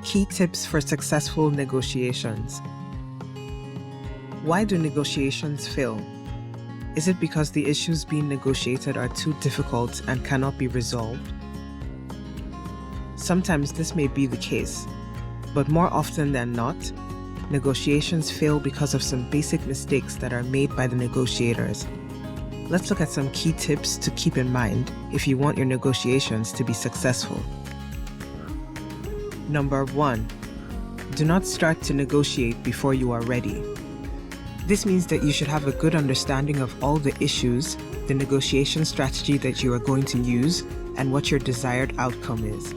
Key tips for successful negotiations. Why do negotiations fail? Is it because the issues being negotiated are too difficult and cannot be resolved? Sometimes this may be the case, but more often than not, negotiations fail because of some basic mistakes that are made by the negotiators. Let's look at some key tips to keep in mind if you want your negotiations to be successful. Number 1. Do not start to negotiate before you are ready. This means that you should have a good understanding of all the issues, the negotiation strategy that you are going to use, and what your desired outcome is.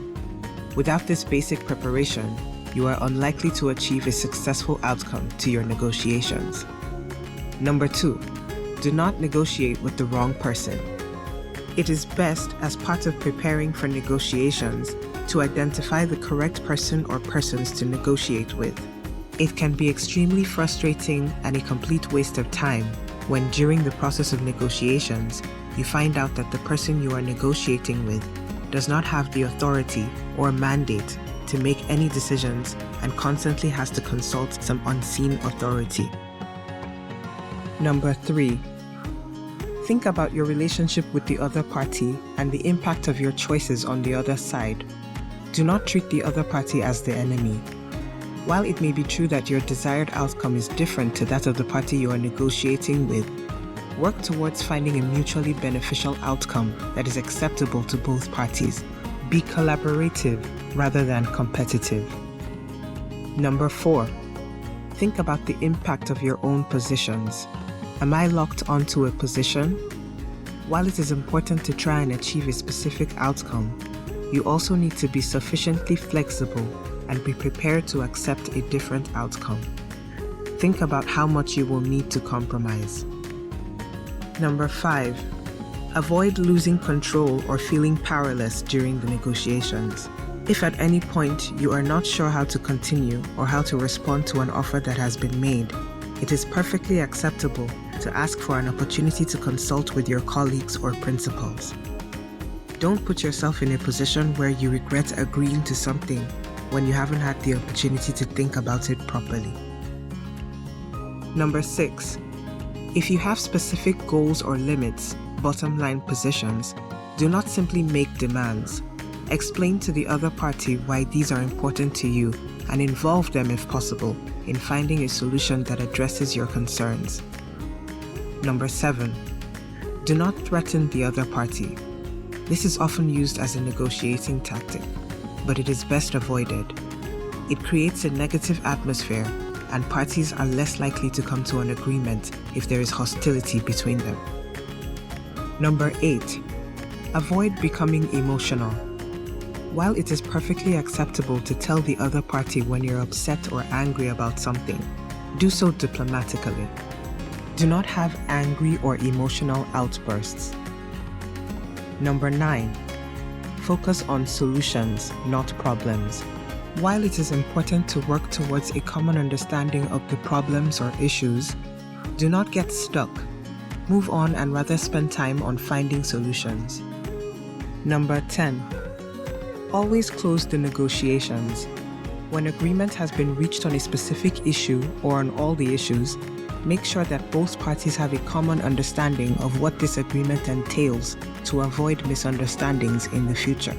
Without this basic preparation, you are unlikely to achieve a successful outcome to your negotiations. Number 2. Do not negotiate with the wrong person. It is best, as part of preparing for negotiations, to identify the correct person or persons to negotiate with. It can be extremely frustrating and a complete waste of time when, during the process of negotiations, you find out that the person you are negotiating with does not have the authority or mandate to make any decisions and constantly has to consult some unseen authority. Number 3. Think about your relationship with the other party and the impact of your choices on the other side. Do not treat the other party as the enemy. While it may be true that your desired outcome is different to that of the party you are negotiating with, work towards finding a mutually beneficial outcome that is acceptable to both parties. Be collaborative rather than competitive. Number 4. Think about the impact of your own positions. Am I locked onto a position? While it is important to try and achieve a specific outcome, you also need to be sufficiently flexible and be prepared to accept a different outcome. Think about how much you will need to compromise. Number 5. Avoid losing control or feeling powerless during the negotiations. If at any point you are not sure how to continue or how to respond to an offer that has been made, it is perfectly acceptable to ask for an opportunity to consult with your colleagues or principals. Don't put yourself in a position where you regret agreeing to something when you haven't had the opportunity to think about it properly. Number 6. If you have specific goals or limits, bottom line positions, do not simply make demands. Explain to the other party why these are important to you and involve them if possible in finding a solution that addresses your concerns. Number 7. Do not threaten the other party. This is often used as a negotiating tactic, but it is best avoided. It creates a negative atmosphere, and parties are less likely to come to an agreement if there is hostility between them. Number 8. Avoid becoming emotional. While it is perfectly acceptable to tell the other party when you're upset or angry about something, do so diplomatically. Do not have angry or emotional outbursts. Number 9. Focus on solutions, not problems. While it is important to work towards a common understanding of the problems or issues, do not get stuck. Move on and rather spend time on finding solutions. Number 10. Always close the negotiations. When agreement has been reached on a specific issue or on all the issues, make sure that both parties have a common understanding of what this agreement entails to avoid misunderstandings in the future.